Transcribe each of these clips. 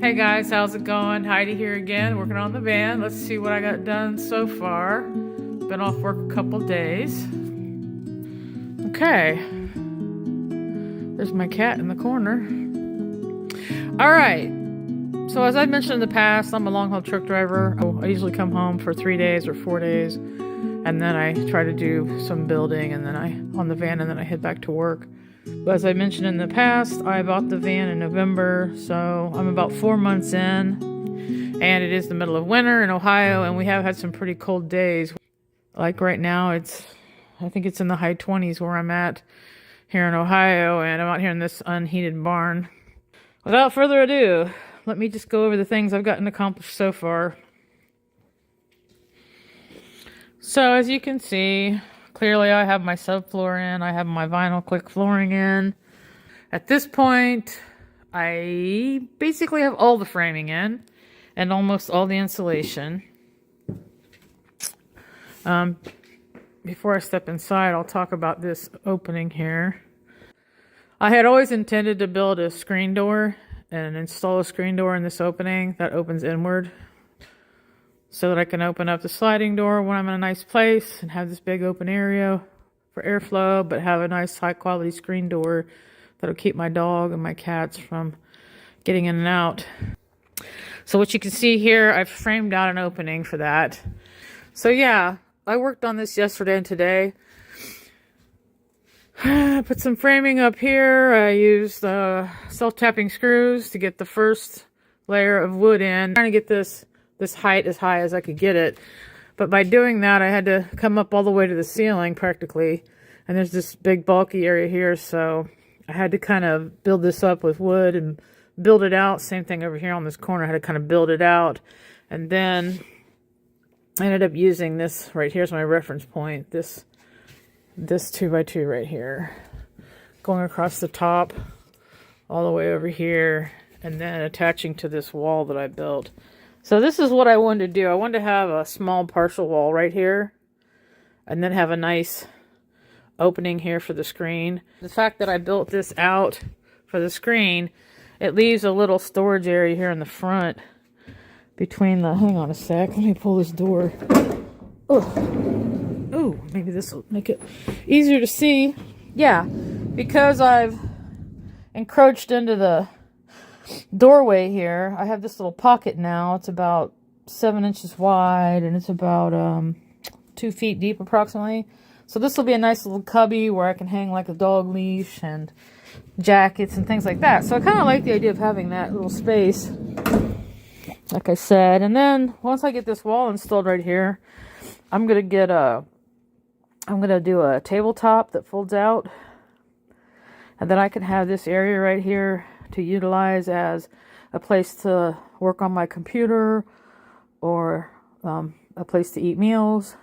Hey guys, how's it going? Heidi here again, working on the van. Let's see what I got done so far. Been off work a couple days. Okay. There's my cat in the corner. Alright. So as I mentioned in the past, I'm a long-haul truck driver. I usually come home for 3 days or 4 days. And then I try to do some building and then on the van and then I head back to work. But as I mentioned in the past, I bought the van in November, so I'm about 4 months in, and it is the middle of winter in Ohio, and we have had some pretty cold days. Like right now, I think it's in the high 20s where I'm at here in Ohio, and I'm out here in this unheated barn. Without further ado, let me just go over the things I've gotten accomplished so far. So as you can see, clearly I have my subfloor in, I have my vinyl click flooring in. At this point, I basically have all the framing in and almost all the insulation. Before I step inside, I'll talk about this opening here. I had always intended to build a screen door and install a screen door in this opening that opens inward, so that I can open up the sliding door when I'm in a nice place and have this big open area for airflow, but have a nice high quality screen door that'll keep my dog and my cats from getting in and out. So what you can see here, I've framed out an opening for that. So yeah, I worked on this yesterday and today. I put some framing up here. I used self-tapping screws to get the first layer of wood in. Trying to get this height as high as I could get it. But by doing that, I had to come up all the way to the ceiling practically. And there's this big bulky area here, so I had to kind of build this up with wood and build it out. Same thing over here on this corner. I had to kind of build it out. And then I ended up using this right here's my reference point. This 2x2 right here. Going across the top all the way over here. And then attaching to this wall that I built. So this is what I wanted to do. I wanted to have a small partial wall right here. And then have a nice opening here for the screen. The fact that I built this out for the screen, it leaves a little storage area here in the front. Between the, hang on a sec, let me pull this door. Oh, maybe this will make it easier to see. Yeah, because I've encroached into the doorway here, I have this little pocket now. It's about 7 inches wide and it's about 2 feet deep approximately. So this will be a nice little cubby where I can hang like a dog leash and jackets and things like that. So I kind of like the idea of having that little space, like I said. And then once I get this wall installed right here, I'm gonna do a tabletop that folds out, and then I can have this area right here to utilize as a place to work on my computer, or a place to eat meals,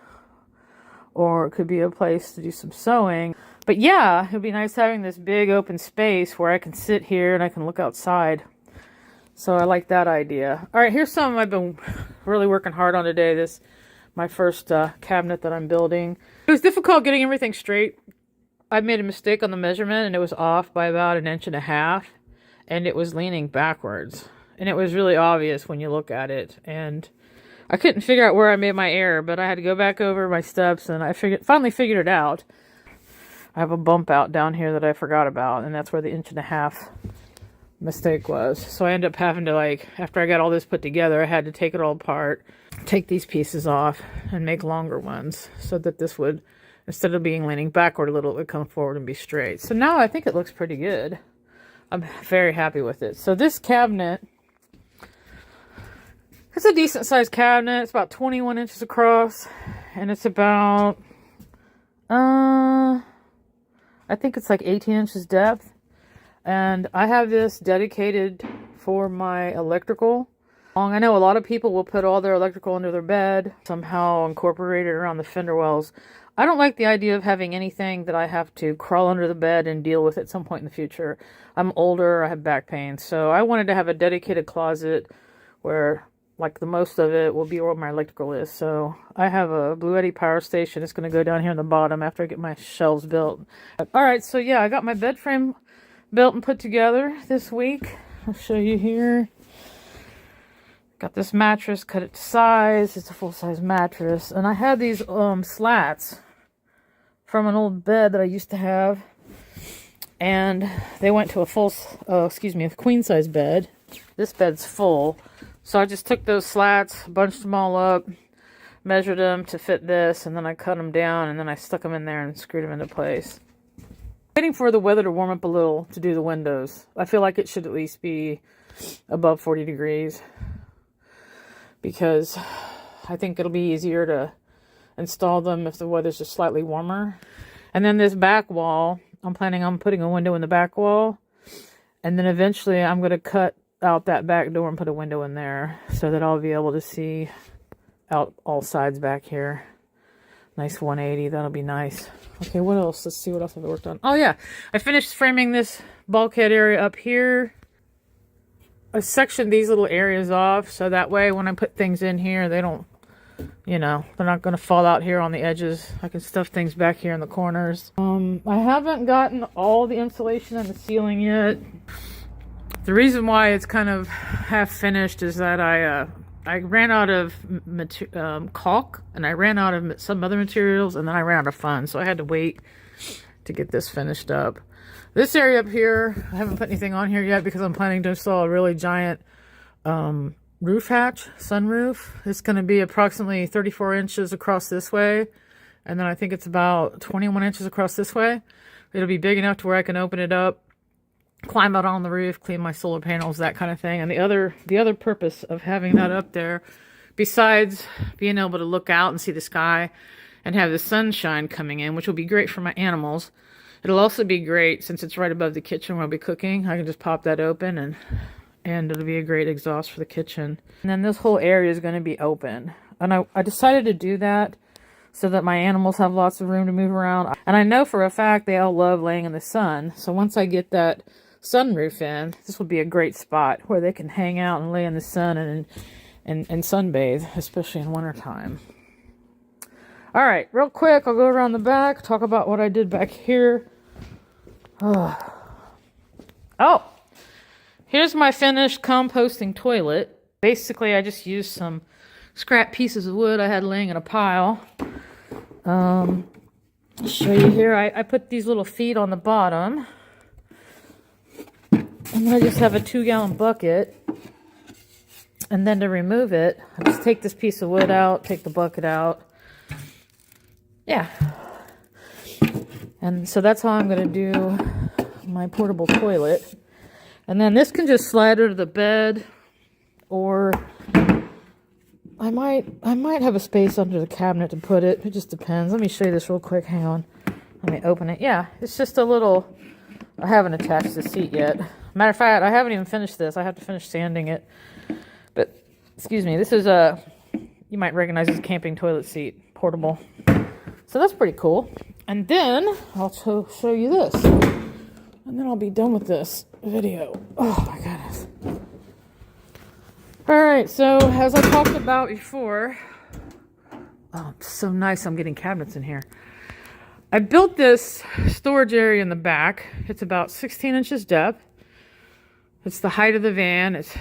or it could be a place to do some sewing. But yeah, it'd be nice having this big open space where I can sit here and I can look outside. So I like that idea. All right, here's something I've been really working hard on today. This my first cabinet that I'm building. It was difficult getting everything straight. I made a mistake on the measurement and it was off by about 1.5 inches. And it was leaning backwards. And it was really obvious when you look at it. And I couldn't figure out where I made my error, but I had to go back over my steps and I finally figured it out. I have a bump out down here that I forgot about, and that's where the 1.5 inch mistake was. So I ended up having to, like, after I got all this put together, I had to take it all apart, take these pieces off, and make longer ones so that this would, instead of being leaning backward a little, it would come forward and be straight. So now I think it looks pretty good. I'm very happy with it. So this cabinet, it's a decent sized cabinet. It's about 21 inches across. And it's about, I think it's like 18 inches depth. And I have this dedicated for my electrical. I know a lot of people will put all their electrical under their bed, somehow incorporate it around the fender wells. I don't like the idea of having anything that I have to crawl under the bed and deal with at some point in the future. I'm older, I have back pain, so I wanted to have a dedicated closet where, like, the most of it will be where my electrical is. So I have a Bluetti power station. It's going to go down here in the bottom after I get my shelves built. Alright, so yeah, I got my bed frame built and put together this week. I'll show you here. Got this mattress, cut it to size. It's a full-size mattress. And I had these slats from an old bed that I used to have. And they went to a queen-size bed. This bed's full. So I just took those slats, bunched them all up, measured them to fit this, and then I cut them down, and then I stuck them in there and screwed them into place. Waiting for the weather to warm up a little to do the windows. I feel like it should at least be above 40 degrees. Because I think it'll be easier to install them if the weather's just slightly warmer. And then this back wall, I'm planning on putting a window in the back wall. And then eventually I'm going to cut out that back door and put a window in there so that I'll be able to see out all sides back here. Nice 180, that'll be nice. Okay, what else? Let's see what else I've worked on. Oh yeah, I finished framing this bulkhead area up here. I sectioned these little areas off so that way when I put things in here, they don't, they're not going to fall out here on the edges. I can stuff things back here in the corners. I haven't gotten all the insulation on the ceiling yet. The reason why it's kind of half finished is that I ran out of caulk, and I ran out of some other materials, and then I ran out of funds, so I had to wait to get this finished up. This area up here, I haven't put anything on here yet because I'm planning to install a really giant roof hatch, sunroof. It's going to be approximately 34 inches across this way, and then I think it's about 21 inches across this way. It'll be big enough to where I can open it up, climb out on the roof, clean my solar panels, that kind of thing. And the other purpose of having that up there, besides being able to look out and see the sky and have the sunshine coming in, which will be great for my animals, it'll also be great since it's right above the kitchen where I'll be cooking. I can just pop that open and it'll be a great exhaust for the kitchen. And then this whole area is going to be open. And I decided to do that so that my animals have lots of room to move around. And I know for a fact they all love laying in the sun. So once I get that sunroof in, this will be a great spot where they can hang out and lay in the sun and sunbathe, especially in wintertime. All right, real quick, I'll go around the back, talk about what I did back here. Oh, here's my finished composting toilet. Basically, I just used some scrap pieces of wood I had laying in a pile. I'll show you here. I put these little feet on the bottom. And then I just have a 2-gallon bucket. And then to remove it, I just take this piece of wood out, take the bucket out. Yeah. And so that's how I'm going to do my portable toilet. And then this can just slide under the bed, or I might have a space under the cabinet to put it. It just depends. Let me show you this real quick. Hang on. Let me open it. Yeah, it's just a little, I haven't attached the seat yet. Matter of fact, I haven't even finished this. I have to finish sanding it. But, excuse me, this is you might recognize this camping toilet seat, portable. So that's pretty cool. And then I'll show you this. And then I'll be done with this video. Oh my goodness. Alright, so as I talked about before, oh, it's so nice I'm getting cabinets in here. I built this storage area in the back. It's about 16 inches depth. It's the height of the van. It's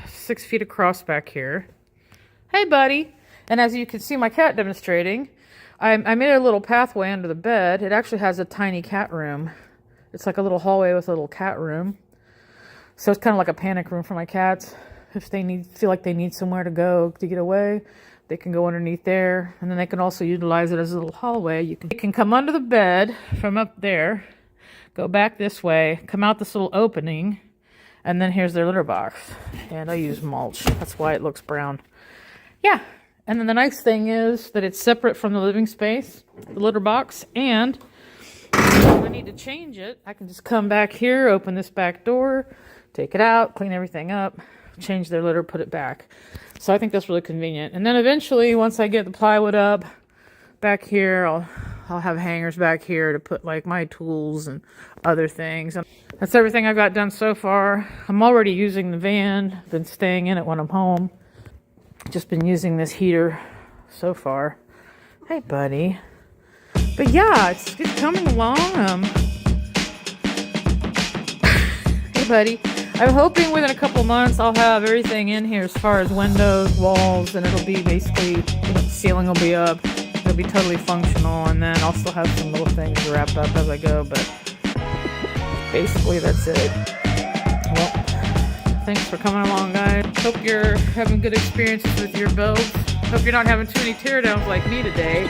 6 feet across back here. Hey, buddy. And as you can see my cat demonstrating, I made a little pathway under the bed. It actually has a tiny cat room. It's like a little hallway with a little cat room. So it's kind of like a panic room for my cats. If they feel like they need somewhere to go to get away, they can go underneath there. And then they can also utilize it as a little hallway. You can come under the bed from up there, go back this way, come out this little opening, and then here's their litter box. And I use mulch. That's why it looks brown. Yeah. And then the nice thing is that it's separate from the living space, the litter box, and if I need to change it, I can just come back here, open this back door, take it out, clean everything up, change their litter, put it back. So I think that's really convenient. And then eventually, once I get the plywood up back here, I'll have hangers back here to put like my tools and other things. And that's everything I've got done so far. I'm already using the van, been staying in it when I'm home. Just been using this heater so far. Hey, buddy. But yeah, it's coming along. Hey, buddy. I'm hoping within a couple months I'll have everything in here as far as windows, walls, and it'll be basically, the ceiling will be up. It'll be totally functional, and then I'll still have some little things wrapped up as I go, but basically that's it. Well, thanks for coming along, guys. Hope you're having good experiences with your builds. Hope you're not having too many teardowns like me today.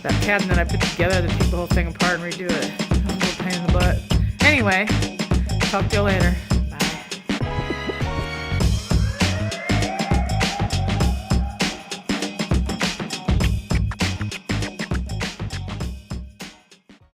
That cabinet I put together to take the whole thing apart and redo it. A little pain in the butt. Anyway, talk to you later.